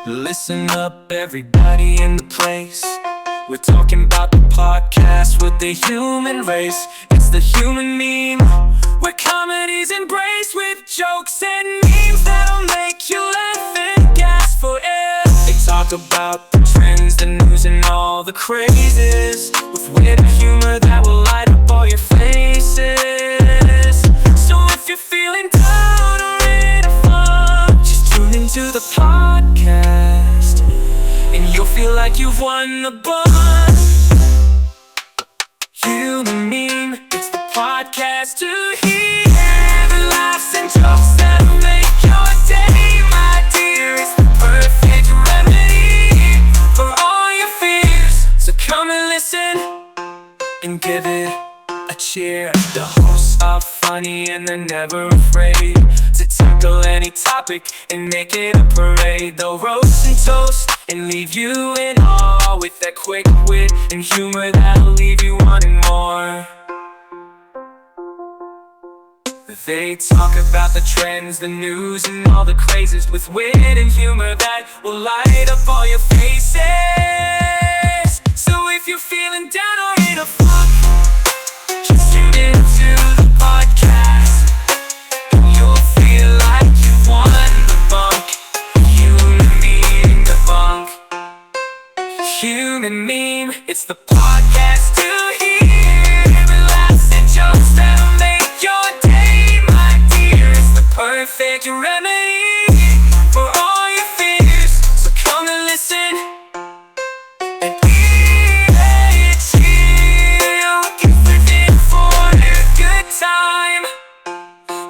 Listen up, everybody in the place. We're talking about the podcast with the human race. It's the human meme, where comedy's embraced with jokes and memes that'll make you laugh and gasp for air. They talk about the trends, the news, and all the crazes with wit and humor that will light up all your faces. So if you're feeling down or in a funk, just tune into the podcast and you'll feel like you've won the buzz. Human Meme, it's the podcast to hear the laughs and jokes that'll make your day, my dear. It's the perfect remedy for all your fears. So come and listen and give it a cheer. The hosts are funny and they're never afraid to tackle any topic and make it a parade. They'll roast and toast and leave you in awe with that quick wit and humor that'll leave you wanting more. They talk about the trends, the news, and all the crazes with wit and humor that will light up all your faces. So if you're feeling down or in a funk, just tune into the podcast and you'll feel like you've won the bunk. Human Meme, the bunk. Human Meme, it's the podcast to hear the laughs and jokes that'll make your day, my dear. It's the perfect remedy for all your fears. So come and listen and it's here. If you're in for a good time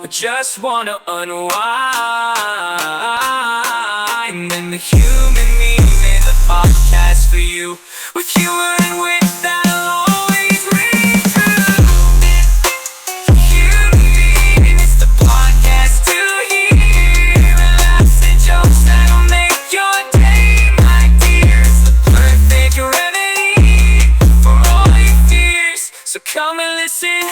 or just wanna unwind, then the Human Meme is a podcast for you, with humor and wit that'll always ring true. Human Meme, it's the podcast to hear the laughs and jokes that'll make your day, my dear. It's the perfect remedy for all your fears. So come and listen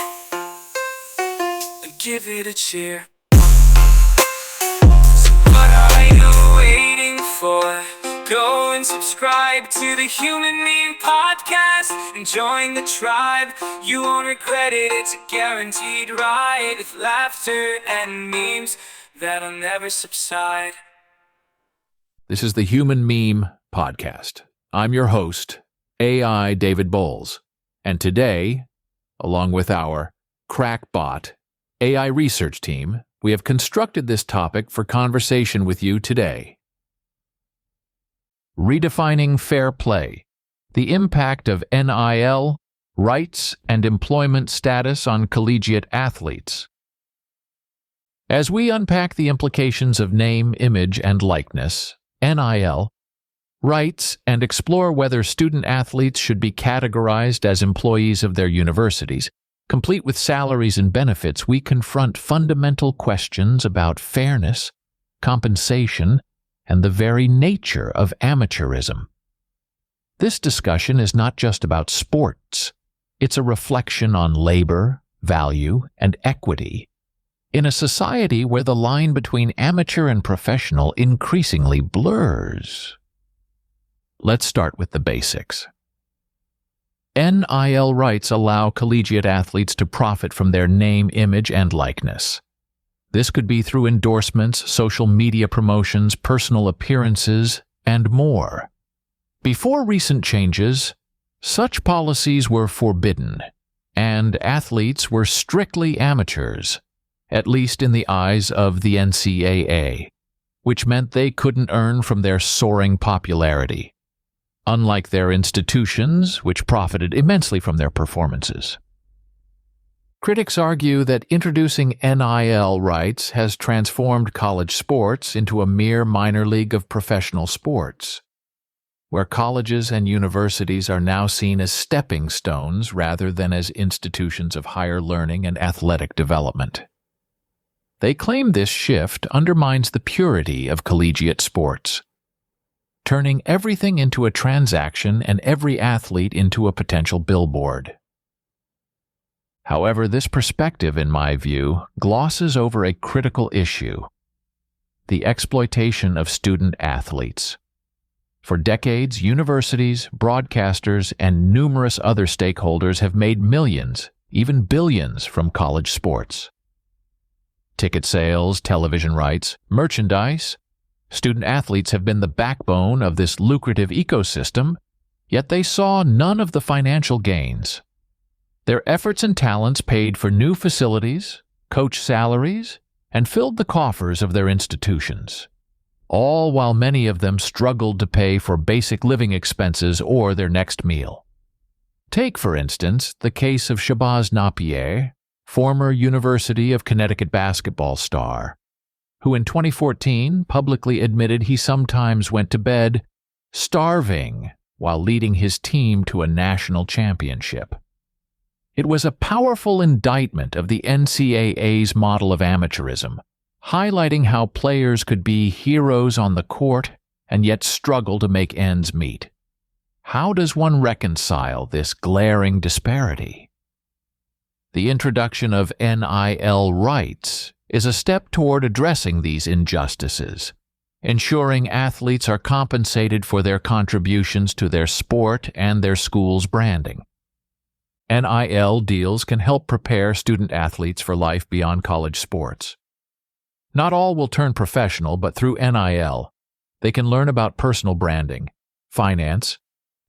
and give it a cheer. So what are you waiting for? Go and subscribe to the Human Meme podcast and join the tribe. You won't regret it, it's a guaranteed ride with laughter and memes that'll never subside. This is the Human Meme podcast. I'm your host, AI David Bowles, and today, along with our crackbot AI research team, we have constructed this topic for conversation with you today. Redefining fair play, the impact of NIL, rights, and employment status on collegiate athletes. As we unpack the implications of name, image, and likeness, NIL, rights, and explore whether student athletes should be categorized as employees of their universities, complete with salaries and benefits, we confront fundamental questions about fairness, compensation, and the very nature of amateurism. This discussion is not just about sports. It's a reflection on labor, value, and equity in a society where the line between amateur and professional increasingly blurs. Let's start with the basics. NIL rights allow collegiate athletes to profit from their name, image, and likeness. This could be through endorsements, social media promotions, personal appearances, and more. Before recent changes, such policies were forbidden, and athletes were strictly amateurs, at least in the eyes of the NCAA, which meant they couldn't earn from their soaring popularity, unlike their institutions, which profited immensely from their performances. Critics argue that introducing NIL rights has transformed college sports into a mere minor league of professional sports, where colleges and universities are now seen as stepping stones rather than as institutions of higher learning and athletic development. They claim this shift undermines the purity of collegiate sports, turning everything into a transaction and every athlete into a potential billboard. However, this perspective, in my view, glosses over a critical issue: the exploitation of student athletes, For decades, universities, broadcasters, and numerous other stakeholders have made millions, even billions, from college sports. Ticket sales, television rights, merchandise. Student athletes have been the backbone of this lucrative ecosystem, yet they saw none of the financial gains. Their efforts and talents paid for new facilities, coach salaries, and filled the coffers of their institutions, all while many of them struggled to pay for basic living expenses or their next meal. Take, for instance, the case of Shabazz Napier, former University of Connecticut basketball star, who in 2014 publicly admitted he sometimes went to bed starving while leading his team to a national championship. It was a powerful indictment of the NCAA's model of amateurism, highlighting how players could be heroes on the court and yet struggle to make ends meet. How does one reconcile this glaring disparity? The introduction of NIL rights is a step toward addressing these injustices, ensuring athletes are compensated for their contributions to their sport and their school's branding. NIL deals can help prepare student athletes for life beyond college sports. Not all will turn professional, but through NIL, they can learn about personal branding, finance,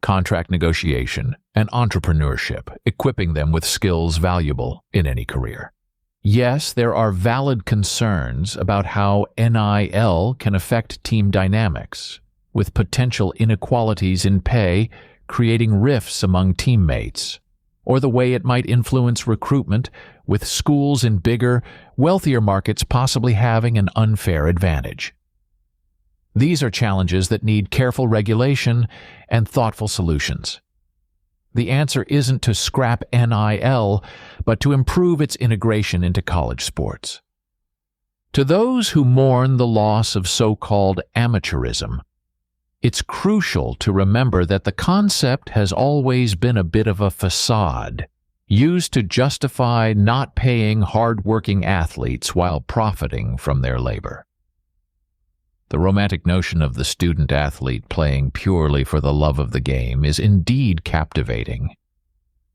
contract negotiation, and entrepreneurship, equipping them with skills valuable in any career. Yes, there are valid concerns about how NIL can affect team dynamics, with potential inequalities in pay creating rifts among teammates, or the way it might influence recruitment, with schools in bigger, wealthier markets possibly having an unfair advantage. These are challenges that need careful regulation and thoughtful solutions. The answer isn't to scrap NIL, but to improve its integration into college sports. To those who mourn the loss of so-called amateurism, it's crucial to remember that the concept has always been a bit of a facade, used to justify not paying hard-working athletes while profiting from their labor. The romantic notion of the student-athlete playing purely for the love of the game is indeed captivating,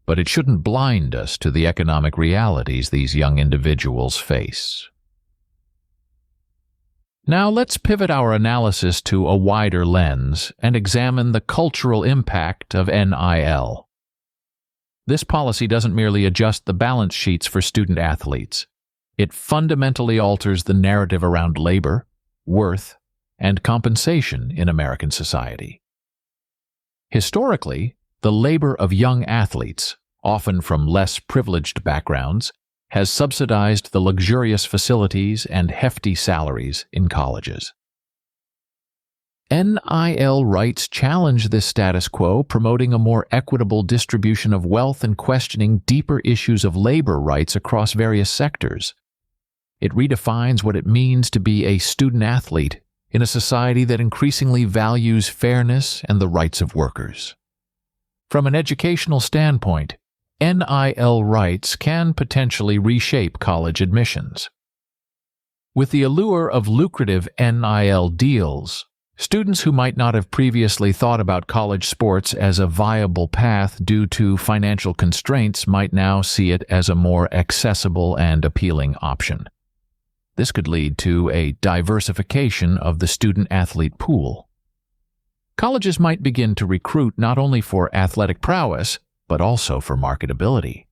but it shouldn't blind us to the economic realities these young individuals face. Now let's pivot our analysis to a wider lens and examine the cultural impact of NIL. This policy doesn't merely adjust the balance sheets for student athletes. It fundamentally alters the narrative around labor, worth, and compensation in American society. Historically, the labor of young athletes, often from less privileged backgrounds, has subsidized the luxurious facilities and hefty salaries in colleges. NIL rights challenge this status quo, promoting a more equitable distribution of wealth and questioning deeper issues of labor rights across various sectors. It redefines what it means to be a student-athlete in a society that increasingly values fairness and the rights of workers. From an educational standpoint, NIL rights can potentially reshape college admissions. With the allure of lucrative NIL deals, students who might not have previously thought about college sports as a viable path due to financial constraints might now see it as a more accessible and appealing option. This could lead to a diversification of the student-athlete pool. Colleges might begin to recruit not only for athletic prowess, but also for marketability.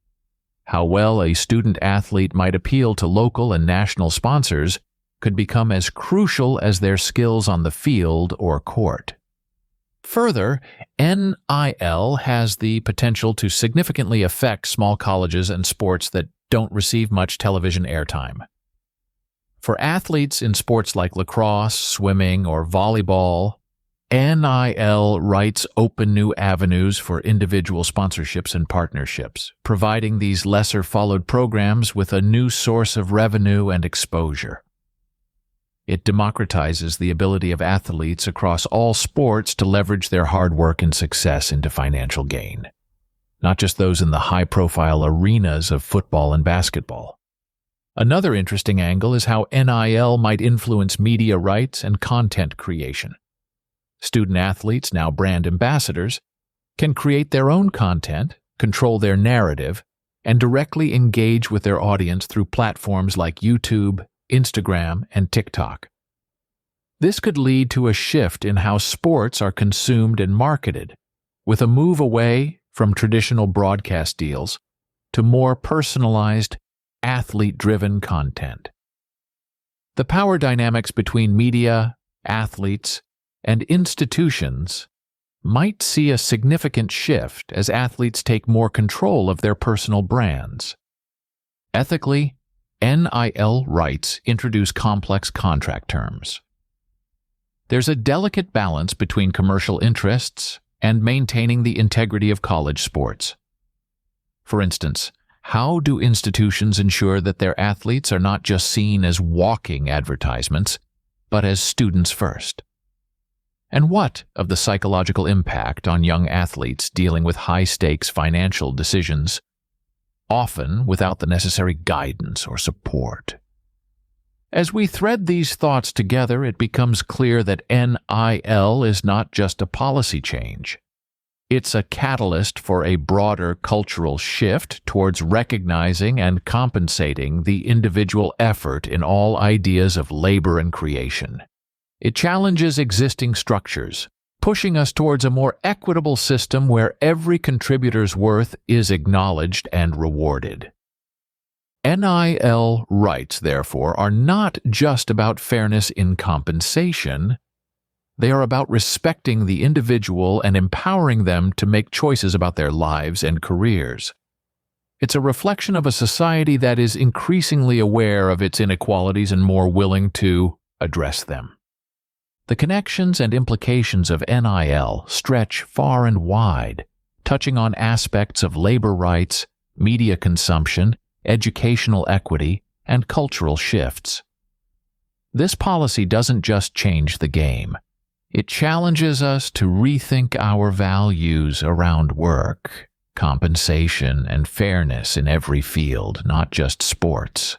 How well a student-athlete might appeal to local and national sponsors could become as crucial as their skills on the field or court. Further, NIL has the potential to significantly affect small colleges and sports that don't receive much television airtime. For athletes in sports like lacrosse, swimming, or volleyball, NIL rights open new avenues for individual sponsorships and partnerships, providing these lesser-followed programs with a new source of revenue and exposure. It democratizes the ability of athletes across all sports to leverage their hard work and success into financial gain, not just those in the high-profile arenas of football and basketball. Another interesting angle is how NIL might influence media rights and content creation. Student athletes, now brand ambassadors, can create their own content, control their narrative, and directly engage with their audience through platforms like YouTube, Instagram, and TikTok. This could lead to a shift in how sports are consumed and marketed, with a move away from traditional broadcast deals to more personalized, athlete-driven content. The power dynamics between media, athletes, and institutions might see a significant shift as athletes take more control of their personal brands. Ethically, NIL rights introduce complex contract terms. There's a delicate balance between commercial interests and maintaining the integrity of college sports. For instance, how do institutions ensure that their athletes are not just seen as walking advertisements, but as students first? And what of the psychological impact on young athletes dealing with high-stakes financial decisions, often without the necessary guidance or support? As we thread these thoughts together, it becomes clear that NIL is not just a policy change. It's a catalyst for a broader cultural shift towards recognizing and compensating the individual effort in all ideas of labor and creation. It challenges existing structures, pushing us towards a more equitable system where every contributor's worth is acknowledged and rewarded. NIL rights, therefore, are not just about fairness in compensation. They are about respecting the individual and empowering them to make choices about their lives and careers. It's a reflection of a society that is increasingly aware of its inequalities and more willing to address them. The connections and implications of NIL stretch far and wide, touching on aspects of labor rights, media consumption, educational equity, and cultural shifts. This policy doesn't just change the game. It challenges us to rethink our values around work, compensation, and fairness in every field, not just sports.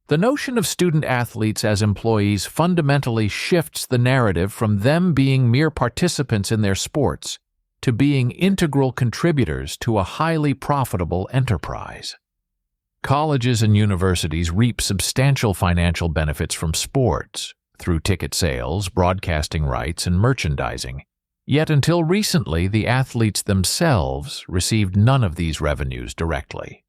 The notion of student athletes as employees fundamentally shifts the narrative from them being mere participants in their sports to being integral contributors to a highly profitable enterprise. Colleges and universities reap substantial financial benefits from sports through ticket sales, broadcasting rights, and merchandising. Yet until recently, the athletes themselves received none of these revenues directly.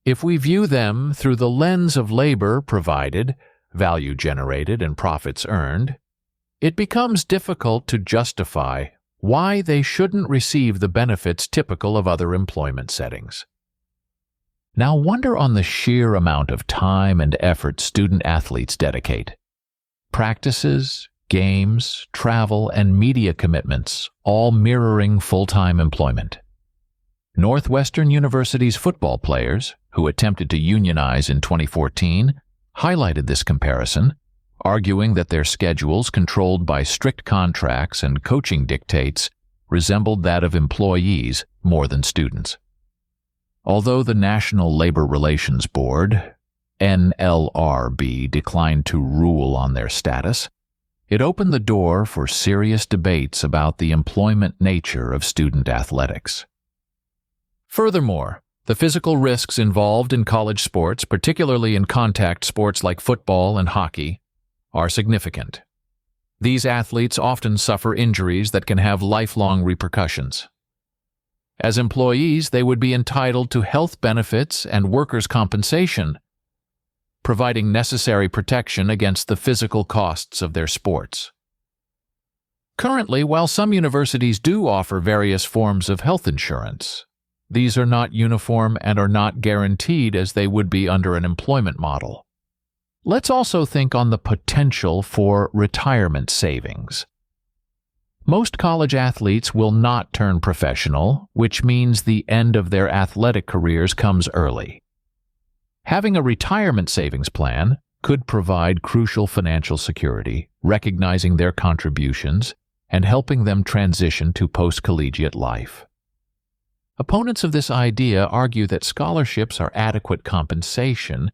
If we view them through the lens of labor provided, value generated, and profits earned, it becomes difficult to justify why they shouldn't receive the benefits typical of other employment settings. Now wonder on the sheer amount of time and effort student athletes dedicate. Practices, games, travel, and media commitments, all mirroring full-time employment. Northwestern University's football players, who attempted to unionize in 2014, highlighted this comparison, arguing that their schedules, controlled by strict contracts and coaching dictates, resembled that of employees more than students. Although the National Labor Relations Board, NLRB, declined to rule on their status, it opened the door for serious debates about the employment nature of student athletics. Furthermore, the physical risks involved in college sports, particularly in contact sports like football and hockey, are significant. These athletes often suffer injuries that can have lifelong repercussions. As employees, they would be entitled to health benefits and workers' compensation, providing necessary protection against the physical costs of their sports. Currently, while some universities do offer various forms of health insurance, these are not uniform and are not guaranteed as they would be under an employment model. Let's also think on the potential for retirement savings. Most college athletes will not turn professional, which means the end of their athletic careers comes early. Having a retirement savings plan could provide crucial financial security, recognizing their contributions and helping them transition to post-collegiate life. Opponents of this idea argue that scholarships are adequate compensation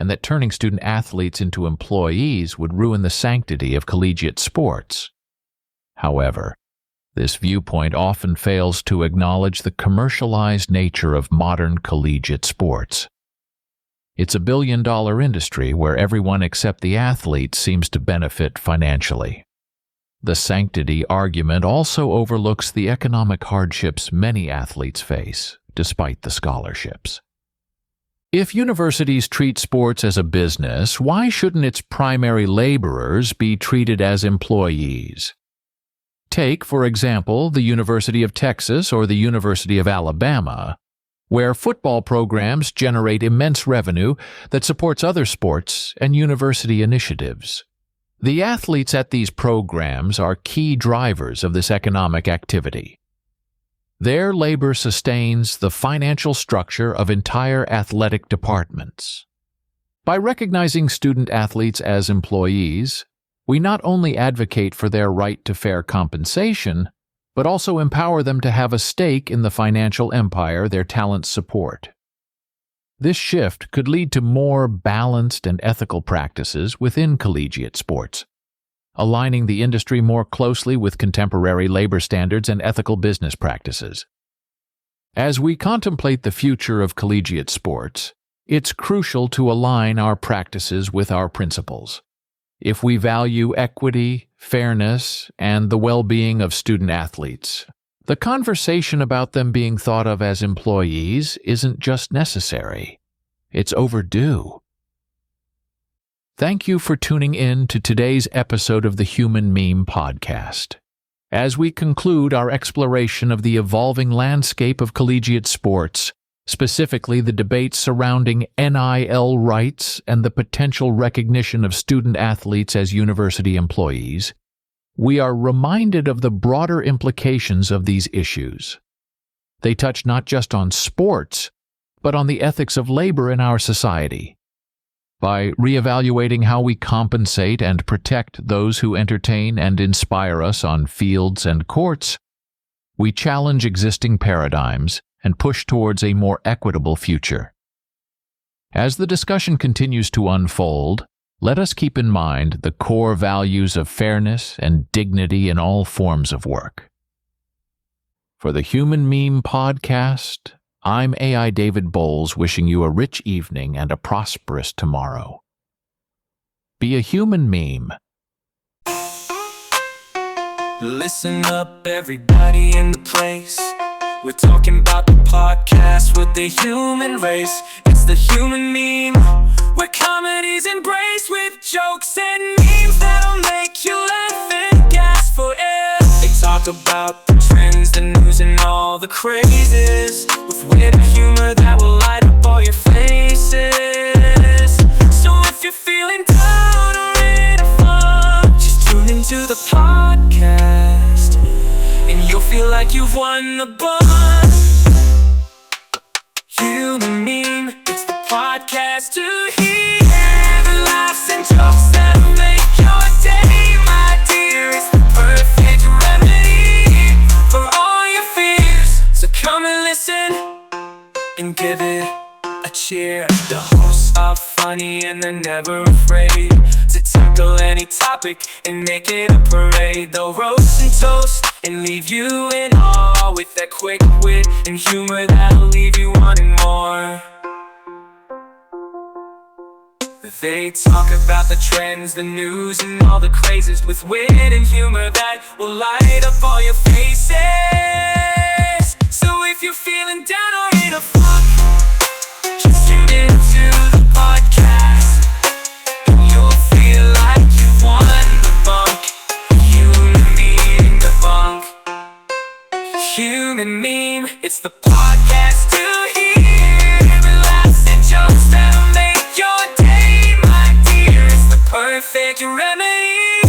and that turning student athletes into employees would ruin the sanctity of collegiate sports. However, this viewpoint often fails to acknowledge the commercialized nature of modern collegiate sports. It's a billion-dollar industry where everyone except the athlete seems to benefit financially. The sanctity argument also overlooks the economic hardships many athletes face, despite the scholarships. If universities treat sports as a business, why shouldn't its primary laborers be treated as employees? Take, for example, the University of Texas or the University of Alabama, where football programs generate immense revenue that supports other sports and university initiatives. The athletes at these programs are key drivers of this economic activity. Their labor sustains the financial structure of entire athletic departments. By recognizing student athletes as employees, we not only advocate for their right to fair compensation, but also empower them to have a stake in the financial empire their talents support. This shift could lead to more balanced and ethical practices within collegiate sports, aligning the industry more closely with contemporary labor standards and ethical business practices. As we contemplate the future of collegiate sports, it's crucial to align our practices with our principles. If we value equity, fairness, and the well-being of student athletes, the conversation about them being thought of as employees isn't just necessary, it's overdue. Thank you for tuning in to today's episode of the Human Meme Podcast. As we conclude our exploration of the evolving landscape of collegiate sports, specifically the debates surrounding NIL rights and the potential recognition of student athletes as university employees, we are reminded of the broader implications of these issues. They touch not just on sports, but on the ethics of labor in our society. By reevaluating how we compensate and protect those who entertain and inspire us on fields and courts, we challenge existing paradigms and push towards a more equitable future. As the discussion continues to unfold, let us keep in mind the core values of fairness and dignity in all forms of work. For the Human Meme Podcast, I'm AI David Bowles, wishing you a rich evening and a prosperous tomorrow. Be a human meme. Listen up, everybody in the place. We're talking about the podcast with the human race. It's the human meme, where comedy's embraced with jokes and memes that'll make you laugh and gasp for air. They talk about the trends, the news, and all the crazes, with wit and humor that will light up all your faces. So if you're feeling down or in a funk, just tune into the podcast, and you'll feel like you've won the buzz. Human Meme, it's the podcast to hear the laughs and jokes that'll make your day, my dear. It's the perfect remedy for all your fears. So come and listen and give it a cheer. The hosts are funny and they're never afraid to tackle any topic and make it a parade. They'll roast and toast and leave you in awe with that quick wit and humor that'll leave you wanting more. They talk about the trends, the news, and all the crazes, with wit and humor that will light up all your faces. So if you're feeling down or in a funk, just tune into the podcast, and you'll feel like you've won the bunk. Human Meme, the bunk. Human Meme, it's the podcast to hear the laughs and jokes that'll make your day, my dear. It's the perfect remedy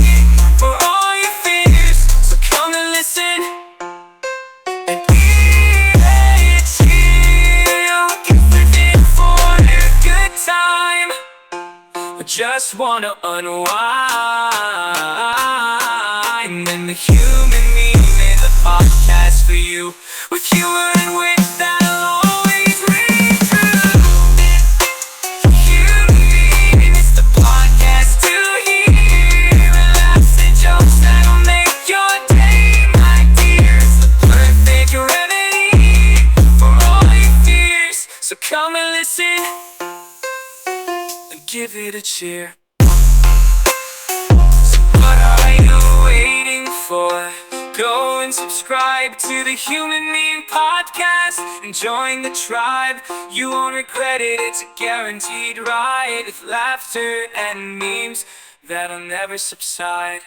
for all your fears. So come and listen and chill, get within for a good time. I just wanna unwind, and the Human Meme is a podcast for you, with humor and wit that'll always ring true. Human Meme. Come and listen and give it a cheer. So what are you waiting for? Go and subscribe to the Human Meme Podcast and join the tribe. You won't regret it, it's a guaranteed ride with laughter and memes that'll never subside.